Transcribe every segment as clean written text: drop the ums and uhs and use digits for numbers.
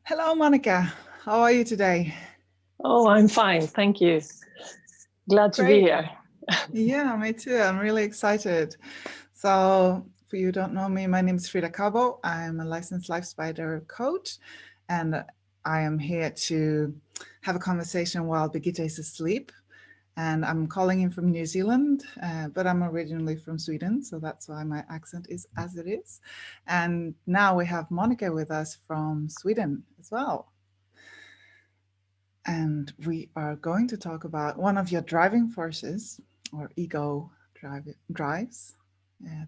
Hello, Monica. How are you today? Oh, I'm fine. Thank you. Glad to be Great. here. Yeah, me too. I'm really excited. So, for you who don't know me, my name is Frida Cabo. I'm a licensed LIFESPIDER coach, and I am here to have a conversation while Birgitta is asleep. And I'm calling in from New Zealand, but I'm originally from Sweden, so that's why my accent is as it is. And now we have Monica with us from Sweden as well. And we are going to talk about one of your driving forces or ego drives,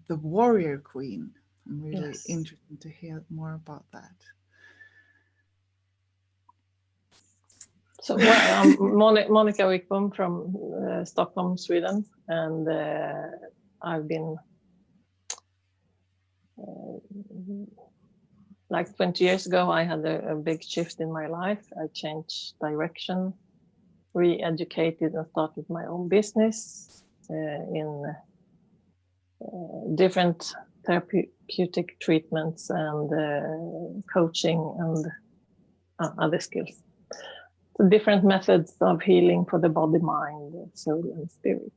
the warrior queen. I'm really Yes. interested to hear more about that. So, well, I'm Monica Wickbom from Stockholm, Sweden, and I've been like 20 years ago. I had a big shift in my life. I changed direction, re-educated, and started my own business in different therapeutic treatments and coaching and other skills. So different methods of healing for the body, mind, soul, and spirit.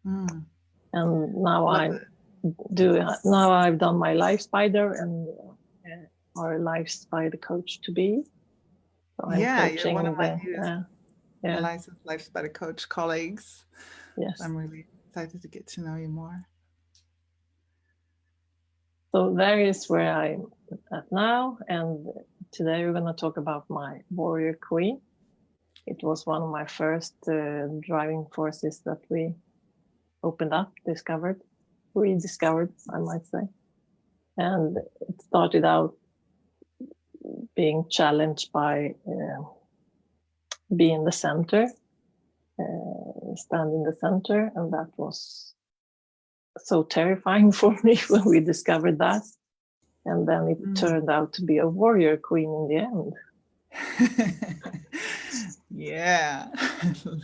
Mm. And now I've done my LIFESPIDER and our LIFESPIDER coach to be. So I'm You're one coaching of my newest yeah. licensed LIFESPIDER coach colleagues. Yes. I'm really excited to get to know you more. So there is where I'm at now, and today we're going to talk about my warrior queen. It was one of my first driving forces that we opened up, rediscovered, I might say. And it started out being challenged by being the center, stand in the center, and that was so terrifying for me when we discovered that. And then it turned out to be a warrior queen in the end. Yeah,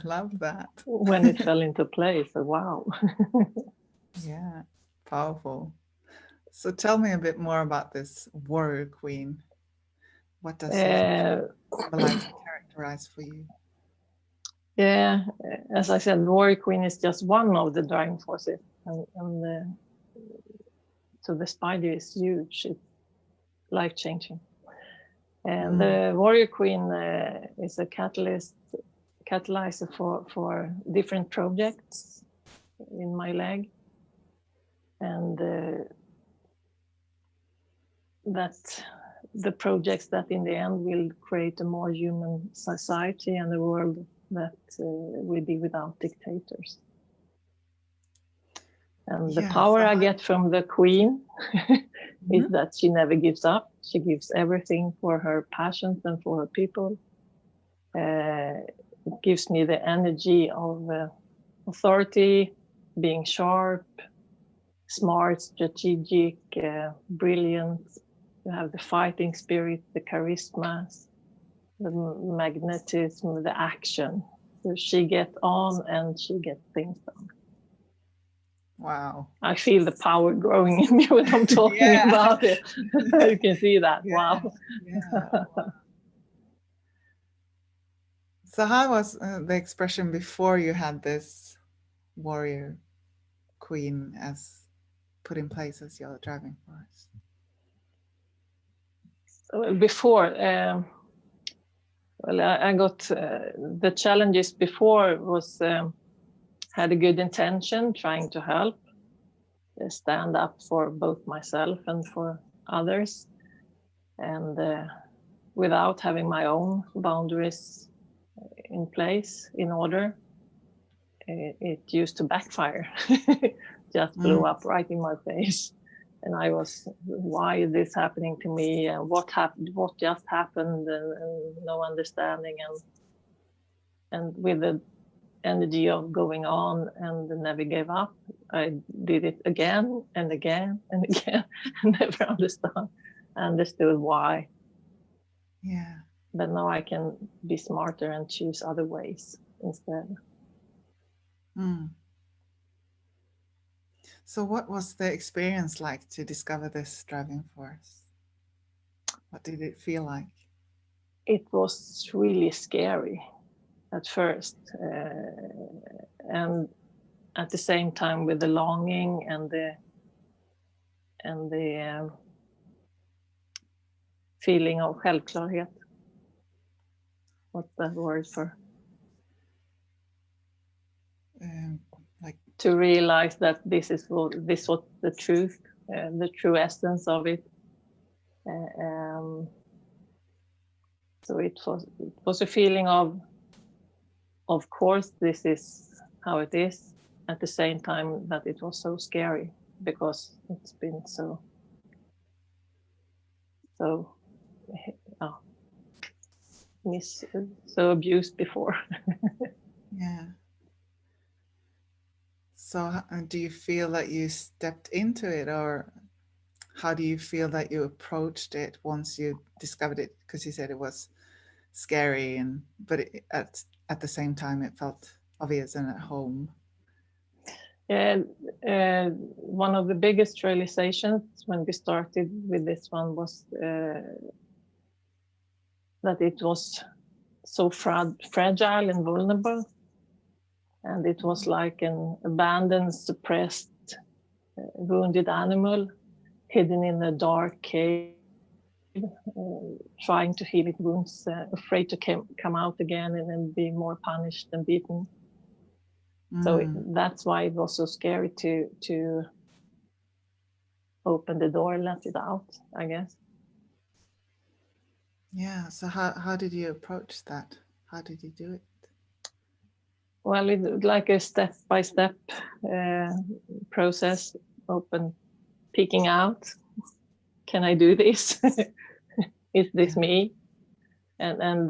love that. When it fell into place, wow. Yeah, powerful. So tell me a bit more about this warrior queen. What does it symbolize and characterize for you? Yeah, as I said, warrior queen is just one of the driving forces, and so the spider is huge. It's life-changing. And the warrior queen is a catalyzer for different projects in my leg, and that the projects that in the end will create a more human society and a world that will be without dictators. And the power I get from the queen is that she never gives up. She gives everything for her passions and for her people. It gives me the energy of authority, being sharp, smart, strategic, brilliant. You have the fighting spirit, the charisma, the magnetism, the action. So she gets on and she gets things done. Wow. I feel the power growing in me when I'm talking about it. You can see that. Wow. Wow. So how was the expression before you had this warrior queen as put in place as your driving force? Before, well, I got the challenges before was had a good intention, trying to help, stand up for both myself and for others, and without having my own boundaries in place, in order, it used to backfire. Just blew up right in my face. And I was, why is this happening to me? And what happened? What just happened? And no understanding. And with the energy of going on and never gave up, I did it again and again and again, and never understood why. Yeah. But now I can be smarter and choose other ways instead. So what was the experience like to discover this driving force? What did it feel like? It was really scary at first, and at the same time with the longing and the feeling of självklarhet. What's that word for? Like to realize that this was the truth, the true essence of it. So it was a feeling of course, this is how it is. At the same time, that it was so scary because it's been so abused before. yeah. So do you feel that you stepped into it, or how do you feel that you approached it once you discovered it? Because you said it was scary, but at the same time it felt obvious and at home. And one of the biggest realizations when we started with this one was that it was so fragile and vulnerable, and it was like an abandoned, suppressed, wounded animal hidden in a dark cave, trying to heal its wounds, afraid to come out again and then be more punished and beaten. So that's why it was so scary to open the door and let it out, I guess. Yeah. So how did you approach that? How did you do it? Well, it's like a step-by-step process. Peeking out. Can I do this? Is this me? And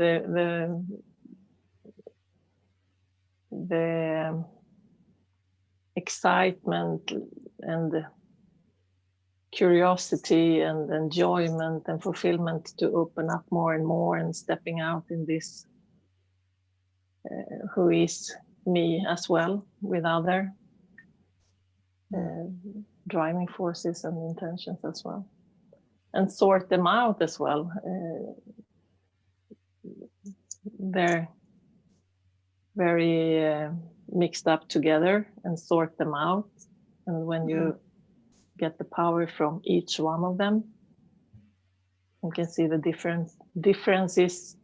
the excitement and the curiosity and enjoyment and fulfillment to open up more and more and stepping out in this who is me as well, with other driving forces and intentions as well, and sort them out as well. They're very mixed up together, and sort them out. And when you get the power from each one of them, you can see the differences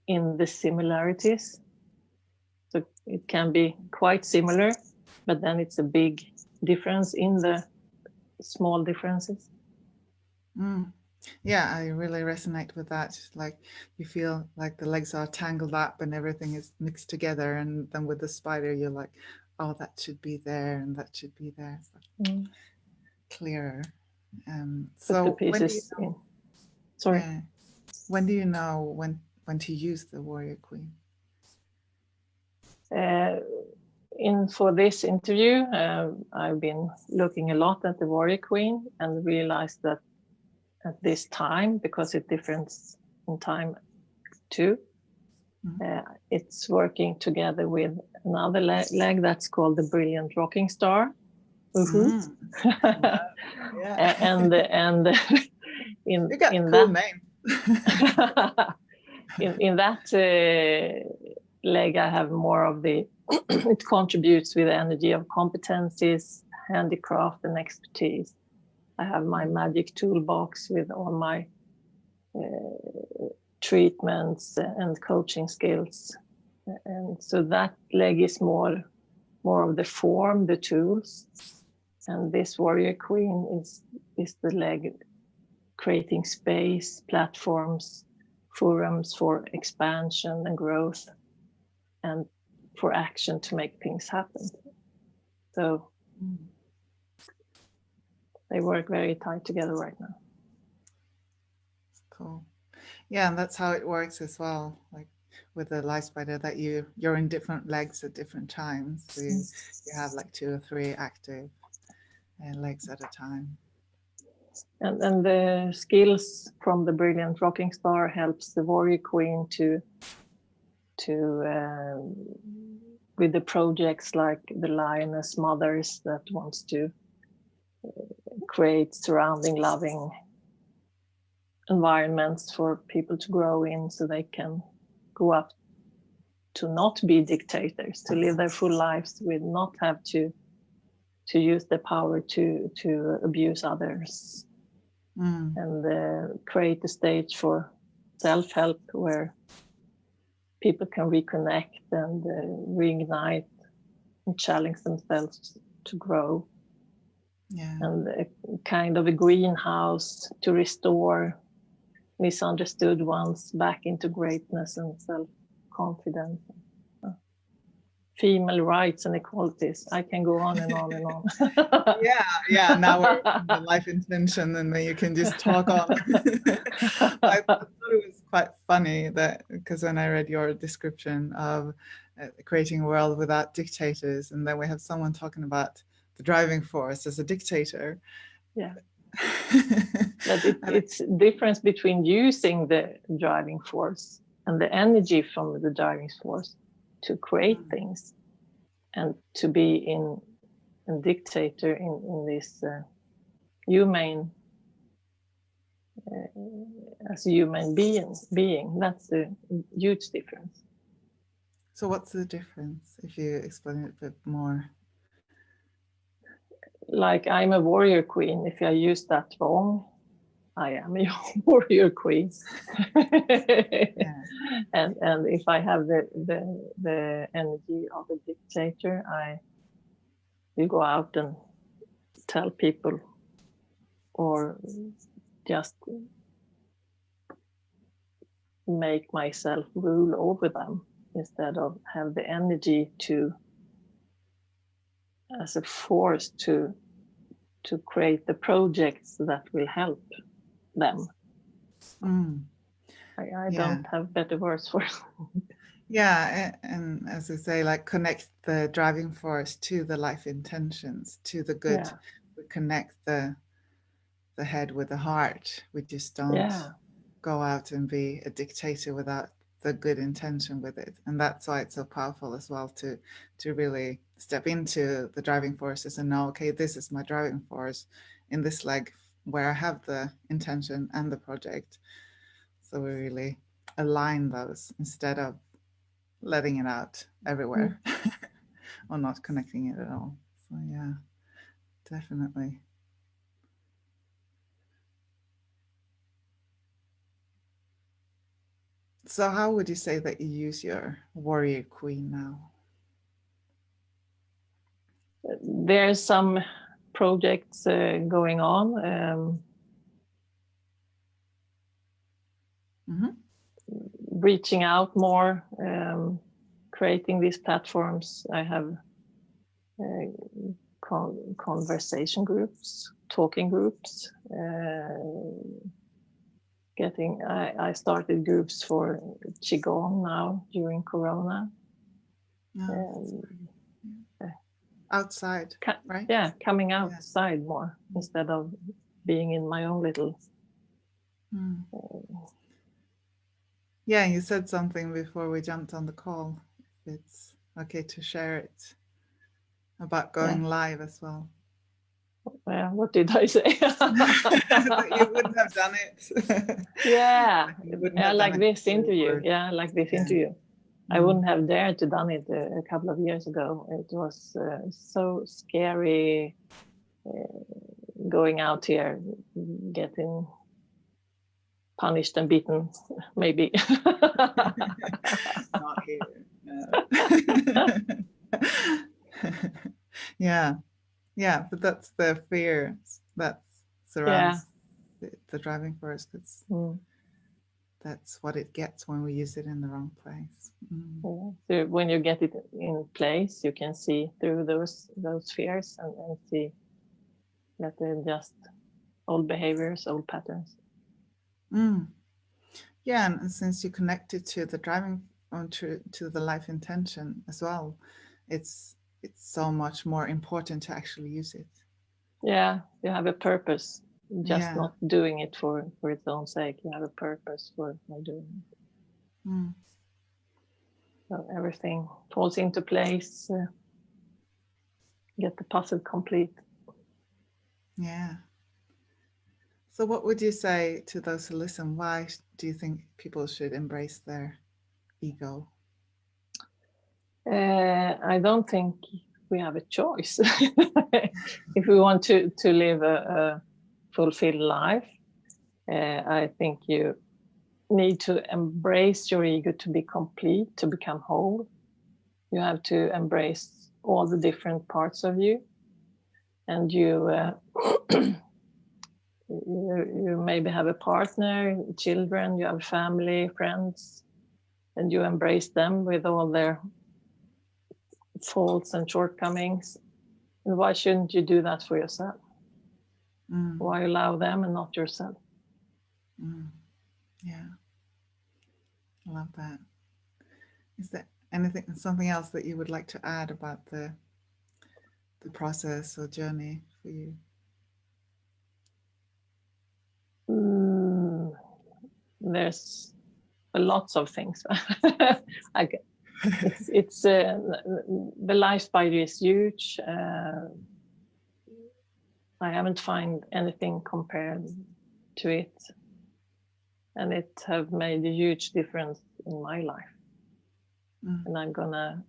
in the similarities. So it can be quite similar, but then it's a big difference in the small differences. Yeah, I really resonate with that. Like you feel like the legs are tangled up and everything is mixed together, and then with the spider you're like, oh, that should be there and that should be there. So clearer. So the pieces when do you know, sorry. Yeah, when do you know when to use the warrior queen? For this interview, I've been looking a lot at the warrior queen and realized that at this time, because it's different in time too, it's working together with another leg that's called the brilliant rocking star. Yeah. And in You got in a cool that name. in that leg, I have more of the it contributes with the energy of competencies, handicraft, and expertise. I have my magic toolbox with all my treatments and coaching skills, and so that leg is more of the form, the tools, and this warrior queen is the leg creating space, platforms, forums for expansion and growth, and for action to make things happen. So they work very tight together right now. Cool. Yeah, and that's how it works as well. Like with the LIFESPIDER, that you're in different legs at different times. So you have like 2 or 3 active legs at a time. And the skills from the brilliant rocking star helps the warrior queen to with the projects like the lioness mothers that wants to create surrounding loving environments for people to grow in, so they can go up to not be dictators, to live their full lives with not have to use their power to abuse others, and create a stage for self-help where people can reconnect and reignite and challenge themselves to grow. Yeah. And a kind of a greenhouse to restore misunderstood ones back into greatness and self-confidence. Female rights and equalities. I can go on and on and on. Yeah. Now we're in the life intention, and then you can just talk on. I thought it was quite funny that, because when I read your description of creating a world without dictators, and then we have someone talking about the driving force as a dictator. Yeah. But it's difference between using the driving force and the energy from the driving force to create things, and to be a dictator in this humane as a human being. That's a huge difference. So what's the difference, if you explain it a bit more? Like, I'm a warrior queen. If I use that wrong, I am a warrior queen. Yeah. And if I have the energy of a dictator, I will go out and tell people, or just make myself rule over them, instead of have the energy to, as a force, to create the projects that will help them. I don't have better words for it. Yeah, and as I say, like, connect the driving force to the life intentions, to the good. Yeah. We connect the head with the heart. We just don't go out and be a dictator without the good intention with it. And that's why it's so powerful as well, to really step into the driving forces and know, okay, this is my driving force in this leg where I have the intention and the project. So we really align those instead of letting it out everywhere or not connecting it at all. So yeah, definitely. So how would you say that you use your warrior queen now? There's some projects going on, reaching out more, creating these platforms. I have conversation groups, talking groups, I started groups for Qigong now during Corona. Outside, right? Yeah, coming outside more, instead of being in my own little. Yeah, you said something before we jumped on the call. It's okay to share it about going live as well. What did I say? You wouldn't have done it. Like this interview. Yeah, like this interview. I wouldn't have dared to done it a couple of years ago. It was so scary going out here, getting punished and beaten, maybe. Not here. Yeah, but that's the fear that surrounds the driving force. That's what it gets when we use it in the wrong place. So when you get it in place, you can see through those fears and see that they're just old behaviors, old patterns. Yeah, and since you connected to the driving to the life intention as well, it's so much more important to actually use it. Yeah, you have a purpose, just not doing it for its own sake. You have a purpose for doing it. So everything falls into place, get the puzzle complete. Yeah. So what would you say to those who listen? Why do you think people should embrace their ego? I don't think we have a choice. If we want to live a fulfilled life, I think you need to embrace your ego to be complete, to become whole. You have to embrace all the different parts of you, and you you maybe have a partner, children, you have family, friends, and you embrace them with all their faults and shortcomings. And why shouldn't you do that for yourself? Why allow them and not yourself? Yeah, I love that. Is there something else that you would like to add about the process or journey for you? There's lots of things. It's the LIFESPIDER is huge. I haven't found anything compared to it, and it have made a huge difference in my life. And I'm gonna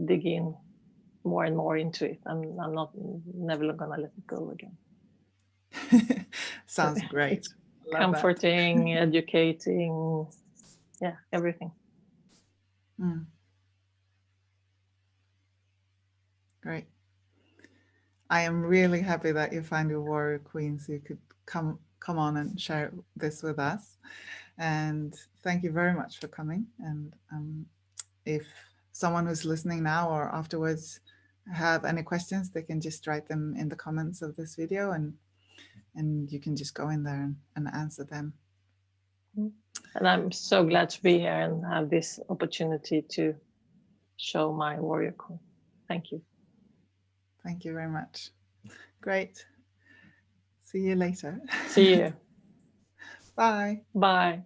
dig in more and more into it. I'm not never gonna let it go again. Sounds great. Comforting, educating, yeah, everything. Great. I am really happy that you found your warrior queen so you could come on and share this with us. And thank you very much for coming. And if someone who's listening now or afterwards have any questions, they can just write them in the comments of this video, and you can just go in there and answer them. And I'm so glad to be here and have this opportunity to show my warrior queen. Thank you. Thank you very much. Great. See you later. See you. Bye. Bye.